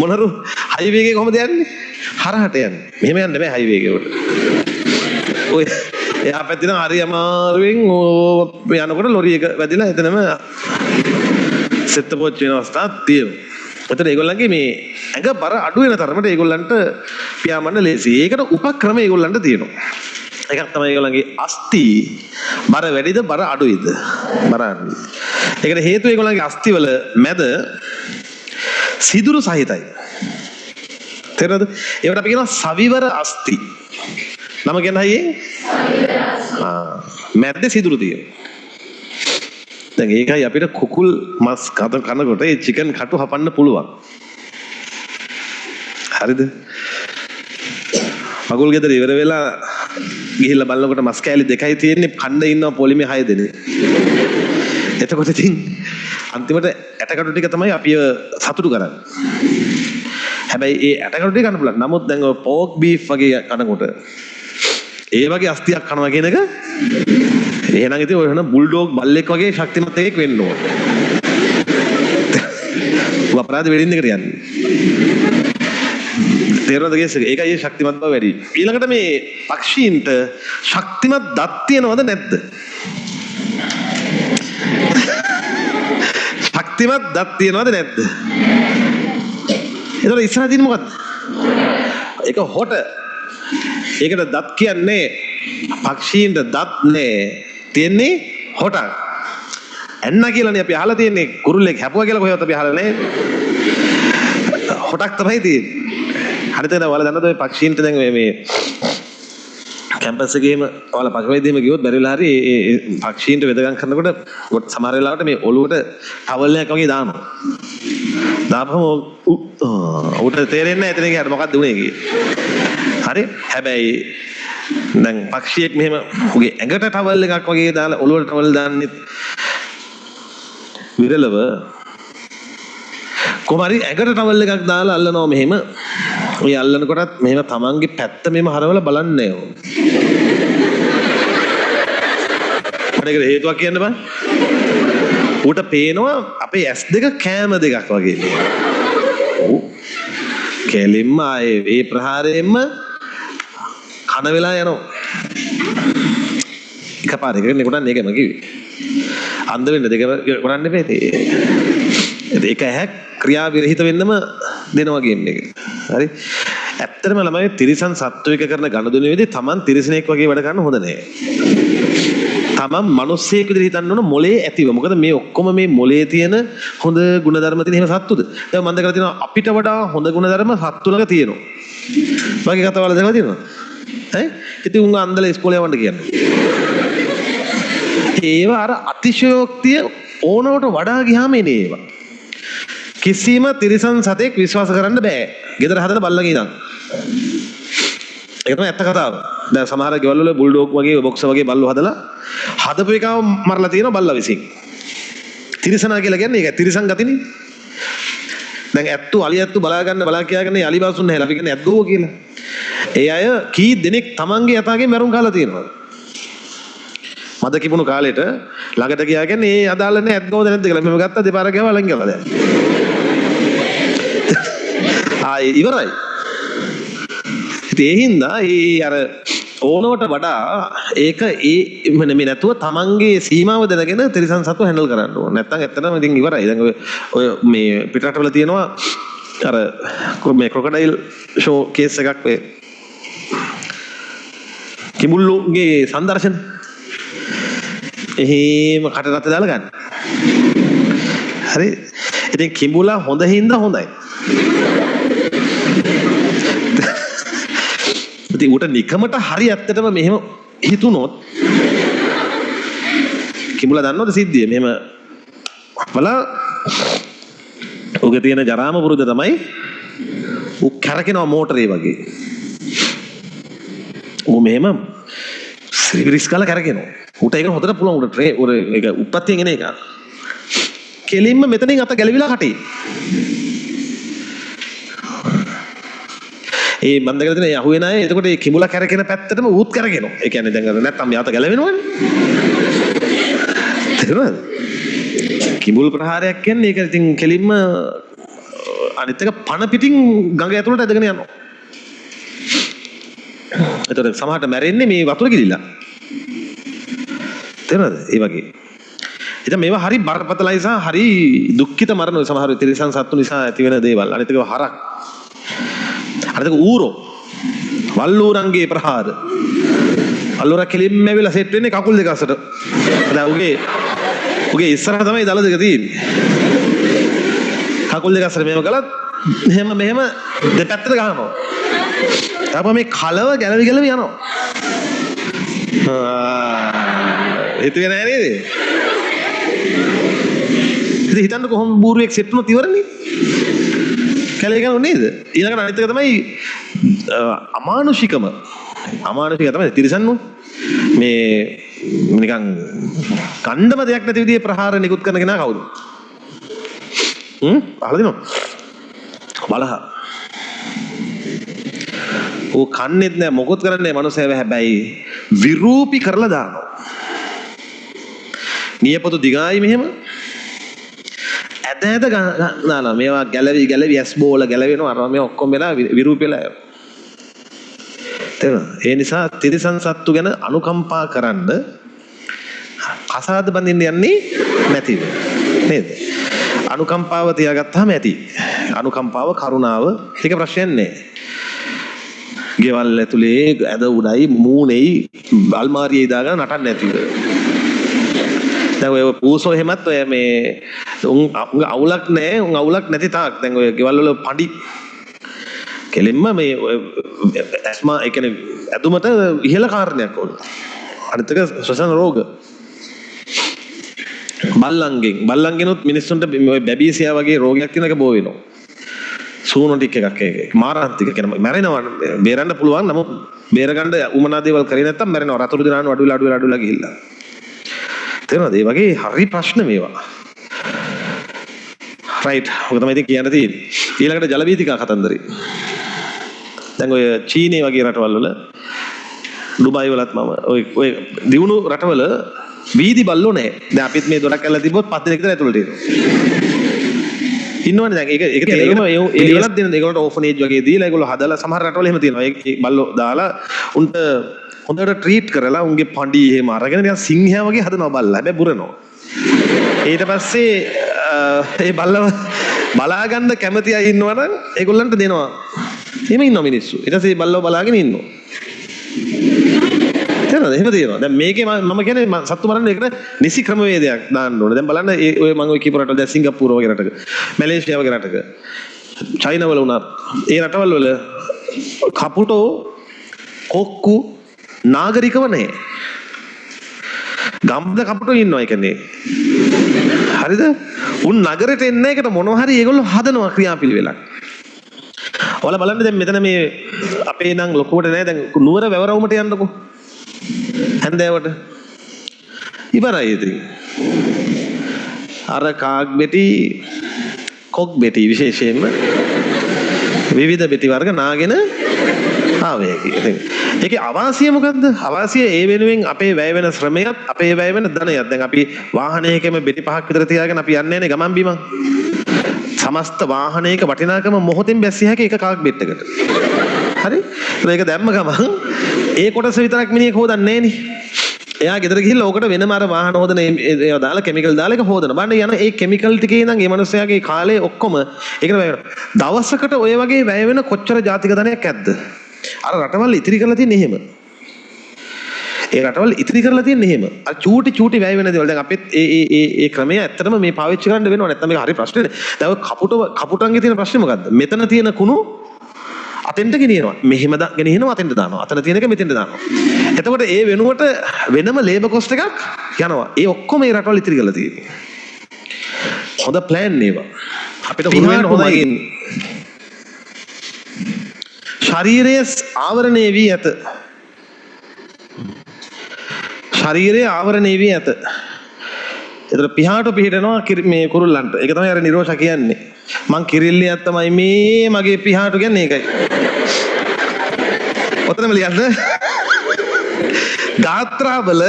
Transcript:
මොනරු highway එකේ කොහමද යන්නේ? හරහට යන්නේ. මෙහෙම යන්න බෑ හයිවේ එකේ උඩ. ඔය එයා පැත්තෙන් හරි අමාරුවෙන් යනකොට ලොරි එක වැදිලා එතනම සෙට් පොච් වෙන අවස්ථාවක් තියෙනවා. එතන ඒගොල්ලන්ගේ මේ ඇඟ බර අඩු වෙන තරමට ඒගොල්ලන්ට පියාඹන්න ලේසි. ඒකට උපක්‍රම ඒගොල්ලන්ට තියෙනවා. එකක් තමයි ඒගොල්ලන්ගේ අස්ති බර වැඩිද බර අඩුයිද බලන්න. ඒකට හේතුව ඒගොල්ලන්ගේ අස්ති වල මැද සිදුරු සහිතයි. තේරෙනවද? ඒකට අපි කියනවා සවිවර අස්ති. නම කියන හයියේ මැද්ද සිදුරු තියෙනවා. දැන් ඒකයි අපිට කුකුල් මස් කනකොට ඒ චිකන් කටු හපන්න පුළුවන්. හරිද? මගුල් ගෙදර ඉවර වෙලා ගිහිල්ලා බලනකොට මස් කෑලි දෙකයි තියෙන්නේ, කණ්ඩ ඉන්නවා පොලිමේ 6 දෙනෙක්. එතකොට ඉතින් අන්තිමට ඇටකටු ටික තමයි අපි සතුටු කරන්නේ. හැබැයි ඒ ඇටකටු ටික කන්න පුළුවන්. නමුත් දැන් ඔය පෝක් බීෆ් වගේ කනකොට ඒ වගේ අස්තියක් කනවා කියන එක එහෙනම් ඉතින් ඔය වෙන බුල්ඩොග් බල්ලෙක් වගේ ශක්තිමත් එකෙක් වෙන්න ඕන. අපරාධ වෙඩින් එකට යන්නේ. තේරෙනවද ගේස් එක? ඒකයි ඒ ශක්තිමත් බව වැඩි. ඊළඟට මේ පක්ෂීන්ට ශක්තිමත් දත් තියනවද නැද්ද? ශක්තිමත් දත් තියනවද නැද්ද? ඒතර ඉස්සරහ තියෙන්නේ මොකද්ද? ඒක හොට. ඒකට දත් කියන්නේ පක්ෂීන්ට දත් නෑ. තියෙන්නේ හොටක්. ඇන්න කියලානේ අපි අහලා තියෙන්නේ. කුරුල්ලෙක් හැපුවා කියලා කොහෙවත් අපි අහලා නෑ. හොටක් තමයි තියෙන්නේ. හරිද? ඔයාලා දන්නවද ඔය පක්ෂීන්ට දැන් මේ කැම්පස් එකේම ඔයාලා පක්ෂවේදීම ගියොත් බැරිලා හරි ඒ පක්ෂීන්ට වෙදගම් කරනකොට සමහර වෙලාවට මේ ඔළුවට ටවල් එකක් වගේ දානවා. දාපම උට තේරෙන්නේ නැහැ එතන ගියාට මොකක්ද උනේ කියලා. හරි? හැබැයි දැන් පක්ෂියෙක් මෙහෙම උගේ ඇඟට ටවල් එකක් වගේ දාලා ඔළුවට ටවල් දාන්නේ විරලව කොහමරි ඇඟට ටවල් එකක් දාලා අල්ලනවා මෙහෙම. ඔය අල්ලනකොටත් මෙහෙම තමන්ගේ පැත්ත මෙහෙම හරවලා බලන්නේ ඕ. මොකද හේතුවක් කියන්න බෑ. ඌට පේනවා අපේ ඇස් දෙක කෑම දෙකක් වගේ. ඔව්. කෙලින්ම ඒ ප්‍රහාරයෙන්ම කන වෙලා යනවා. එකපාරකට නෙකොටන්නේ ඒකම කිව්වේ. අන්ධ වෙන්න දෙක කරන්න එපේ. ඒක ඇහැ ක්‍රියා විරහිත වෙන්නම දෙනවා ගේම් එක. හරි? ඇත්තටම ළමයි තිරිසන් සත්වයක කරන ගනුදෙනුවේදී Taman තිරිසනෙක් වගේ වැඩ කරන්න හොඳ නෑ. Taman මිනිස්සෙක් විදිහට හිතන්න ඕන මොලේ ඇතිව. මොකද මේ ඔක්කොම මේ මොලේ තියෙන හොඳ ගුණධර්ම තියෙන එහෙම සත්තුද? දැන් මම දැකලා තියෙනවා අපිට වඩා හොඳ ගුණධර්ම සත්තු ළඟ තියෙනවා. වගේ කතාවල් දැකලා තියෙනවා. ඈ? ඉතින් උංග අන්දලා ඉස්කෝලේ යවන්න කියන්නේ. ඒවා අර අතිශයෝක්තිය ඕනවට වඩා ගියාම එනේ ඒවා. කිසිම තිරිසන් සතෙක් විශ්වාස කරන්න බෑ. ගෙදර හදන බල්ලගේ ඉඳන්. ඒක තමයි ඇත්ත කතාව. දැන් සමහර ගෙවල් වල බුල්ඩොග් වගේ බොක්සර් වගේ බල්ලෝ හදලා හදපු එකව මරලා තියෙනවා බල්ලා විසින්. තිරිසනා කියලා කියන්නේ ඒක තිරිසන් ගතිනේ. දැන් ඇත්තු අලි ඇත්තු බලා කියාගෙන අලි බාසුන් නැහැ. අපි කියන්නේ ඇත්ගෝ කියලා. ඒ අය කී දෙනෙක් Tamanගේ යතාගේ මරුන් කාලා තියෙනවා. මද කිපුණු කාලෙට ළඟට ගියා කියන්නේ ඒ අදාළ නැහැ ඇත්ගෝද නැද්ද කියලා. මම ගත්තා දෙපාරක් ගාව ලං ගියා දැන්. ඉවරයි. ඉතින් ඒ හින්දා අර ඕනවට වඩා ඒක මේ නැතුව තමන්ගේ සීමාව දැනගෙන තිරිසන් සත්ව හැන්ඩල් කරන්න ඕන. නැත්නම් ඇත්තටම ඉතින් ඉවරයි. දැන් ඔය මේ පිටරටවල තියෙනවා අර මේ ක්‍රොකොඩයිල් ෂෝ කේස් එකක් වේ. කිඹුල්ලෝගේ සංදර්ශන. එහෙම කට රත් දාලා ගන්න. හරි. ඉතින් කිඹුලා හොඳ හින්දා හොඳයි. ඉතින් උට නිකමට හරි ඇත්තටම මෙහෙම හිතුනොත් කිඹුලා දන්නවද සිද්ධිය? මෙහෙම බලා උගේ තියෙන ජරාම පුරුද්ද තමයි ඌ කරකිනවා මෝටරේ වගේ. ඌ මෙහෙම රිස් කාලා කරකිනවා. ඌට ඒක හොදට පුළුවන්. ඌට ඒක උප්පත්තියෙන් එන එක. කෙලින්ම මෙතනින් අත ගැලවිලා කටේ. ඒ මම දැකලා තියෙන යහුවේ නාය එතකොට ඒ කිඹුලා කරගෙන පැත්තටම ඌත් කරගෙනවා. ඒ කියන්නේ දැන් නැත්තම් යාත ගැලවෙනවනේ. තේරුණාද? කිඹුල් ප්‍රහාරයක් කියන්නේ ඒක ඉතින් කෙලින්ම අනිත් එක පණ පිටින් ගඟ ඇතුළට ඇදගෙන යනවා. එතකොට සමහරට මැරෙන්නේ මේ වතුර ගිලිලා. තේරෙනවද? ඒ වගේ. ඉතින් මේවා හරි බරපතලයි සහ හරි දුක්ඛිත මරණ සමහර තිරිසන් සත්තු නිසා ඇති වෙන දේවල්. අනිත් එක හරක්. අනිත් එක ඌරෝ. වල්ලූරන්ගේ ප්‍රහාර. වල්ලූර කෙලින්ම ඇවිල්ලා සෙට් වෙන්නේ කකුල් දෙක අසට. දැන් උගේ ඉස්සරහ තමයි දල දෙක තියෙන්නේ. කකුල් දෙක අසට මේව කළත් මෙහෙම දෙපැත්තට ගහනවා. තාපම මේ කලව ගැලවි යනවා. හිතුවේ නෑ නේද? ඉතින් හිතන්න කොහොම බූරුවෙක් සෙට් වුණොත් ඉවරනේ. කැලේ ගනු නේද? ඊළඟට අනිත් එක තමයි අමානුෂිකම. අමානුෂික තමයි තිරසන්නු. මේ නිකන් කණ්ඩම දෙයක් නැති විදිහේ ප්‍රහාර නිකුත් කරන කෙනා කවුද? අහලා දිනව. බලහ. ඕ කන්නේත් නෑ මොකොත් කරන්නේ මනුස්සයව හැබැයි විරූපි කරලා දානවා. නියපොතු දිගායි මෙහෙම. ඇද නාලා මේවා ගැලවි ඇස් බෝල ගැලවෙනවා අර මේ ඔක්කොම වෙලා විරූපි වෙලා යනවා. තේරෙනවද? ඒ නිසා තිරිසන් සත්තු ගැන අනුකම්පා කරන්න කසාද බඳින්න යන්නේ නැතිව නේද? අනුකම්පාව තියාගත්තාම ඇති. අනුකම්පාව කරුණාව ටික ප්‍රශ්නයක් නෑ. ගෙවල් ඇතුලේ ඇද උඩයි මූණෙයි අල්මාරියේ දාගෙන නටන්න නැතිව. දැන් ඔය පූසෝ එහෙමත් ඔය මේ උන් අවුලක් නැහැ උන් අවුලක් නැති තාක් දැන් ඔය ගෙවල් වල පඩි කෙලින්ම මේ ඇස්මා ඒ කියන්නේ ඇදුමට ඉහළ කාරණයක් ඕන. අනිත් එක ශ්වසන රෝග. බල්ලන්ගෙනුත් මිනිස්සුන්ට ඔය බැබීසියා වගේ රෝගයක් තියෙන එක බෝ වෙනවා. සූනොටික් එකක් ඒක මාරාන්තික කියන මැරෙනවා බේරන්න පුළුවන් නමුත් බේරගන්න උමනා දේවල් කරේ නැත්තම් මැරෙනවා. රතුරු දිනාන අඩු වෙලා ගිහිල්ලා. තේරෙනවද? ඒ වගේ හරි ප්‍රශ්න මේවා. රයිට්. ඔක තමයි ඉතින් කියන්න තියෙන්නේ. ඊළඟට ජල වීතිකා කතන්දරේ. දැන් ඔය චීනේ වගේ රටවල් වල ඩුබායි වලත් මම ඔය දියුණු රටවල වීදි බල්ලෝ නැහැ. දැන් අපිත් මේ දොරක් ඇල්ලලා තිබ්බොත් 5 දිනක් විතර ඇතුළට එනවා. ඉන්නවනේ දැන් ඒක තේරුම ඒගොල්ලොත් දෙන ඒගොල්ලන්ට ඕෆනේජ් වගේ දීලා ඒගොල්ලෝ හදලා සමහර රටවල එහෙම තියෙනවා. ඒ බල්ලෝ දාලා උන්ට හොඳට ට්‍රීට් කරලා උන්ගේ පණ්ඩි එහෙම අරගෙන නිකන් සිංහයා වගේ හදනවා බල්ලා. හැබැයි බුරනවා. ඊට පස්සේ ඒ බල්ලව බලා ගන්න කැමති අය ඉන්නවනම් ඒගොල්ලන්ට දෙනවා. එහෙම ඉන්නවා මිනිස්සු. ඊට පස්සේ බල්ලව බලාගෙන ඉන්නවා. තේරෙනවද? එහෙම තියෙනවා. දැන් මේකේ මම කියන්නේ සත්තු මරන්න ඒකට නිසි ක්‍රමවේදයක් දාන්න ඕනේ. දැන් බලන්න ඔය මම ඔය කීප රටවල දැන් සිංගප්පූරු වගේ රටක, මැලේසියා වගේ රටක, චයිනා වල උනත් ඒ රටවල් වල කපුටෝ කොක්කු නාගරිකව නැහැ. ගම්බද කපුටෝ ඉන්නවා ඒ කියන්නේ. හරිද? උන් නගරෙට එන්න එකට මොනවා හරි ඒගොල්ලෝ හදනවා ක්‍රියාපිළිවෙලක්. ඔයාලා බලන්න දැන් මෙතන මේ අපේ නම් ලොකුවට නෑ දැන් නුවර වැවරවුමට යන්නකෝ. හැන්දෑවට. ඉවරයි ඉතින්. අර කාක් බෙටි කොක් බෙටි විශේෂයෙන්ම විවිධ බෙටි වර්ග නාගෙන ආවේ. ඒකේ අවාසිය මොකද්ද? අවාසිය ඒ වෙනුවෙන් අපේ වැය වෙන ශ්‍රමයත් අපේ වැය වෙන ධනයත්. දැන් අපි වාහනයකම බෙටි 5ක් විතර තියාගෙන අපි යන්නේ නැහැ ගමන් බිමන්. සමස්ත වාහනයක වටිනාකම මොහොතෙන් බැස්සිය හැකි එක කාක් බෙට්ටකට. හරි? ඒක දැම්ම ගමන් ඒ කොටස විතරක් මිනිහෙක් හොදන්නේ නැහෙනි. එයා ගෙදර ගිහිල්ලා ඕකට වෙනම අර වාහන හොදන ඒවා දාලා කෙමිකල් දාලා ඒක හොදන. බලන්න යන ඒ කෙමිකල් ටිකේ ඉඳන් ඒ මනුස්සයාගේ කාලේ ඔක්කොම ඒකට වැය වෙනවා. දවසකට ඔය වගේ වැය වෙන කොච්චර ජාතික ධනයක් ඇද්ද? අර රටවල් ඉතිරි කරලා තියෙන්නේ එහෙම. ඒ රටවල් ඉතිරි කරලා තියෙන්නේ එහෙම. අර චූටි වැය වෙන දේවල් දැන් අපිත් ඒ ක්‍රමය ඇත්තටම මේ පාවිච්චි කරන්න වෙනවා. නැත්නම් මේක හරි ප්‍රශ්නනේ. දැන් ඔය කපුටන්ගේ තියෙන ප්‍රශ්නේ මොකද්ද? මෙතන තියෙන කුණු අතෙන්ට ගෙනියනවා. මෙහෙම ගෙනියනවා අතෙන්ට දානවා. අතන තියෙන එක මෙතෙන්ට දානවා. එතකොට ඒ වෙනුවට වෙනම ලේබර් කොස්ට් එකක් යනවා. ඒ ඔක්කොම ඒ රටවල් ඉතිරි කරලා තියෙන්නේ. හොඳ ප්ලෑන් නේවා. අපිට හුරු වෙන්න හොඳයි. ශරීරයේ ආවරණය වී ඇත. ශරීරයේ ආවරණය වී ඇත. ඒතර පිහාට පිහිටනවා මේ කුරුල්ලන්ට. ඒක තමයි අර නිරෝෂා කියන්නේ. මං කිරිල්ලියක් තමයි මේ මගේ පිහාට කියන්නේ ඒකයි. ඔතනම ලියන්න. ගාත්‍රාවල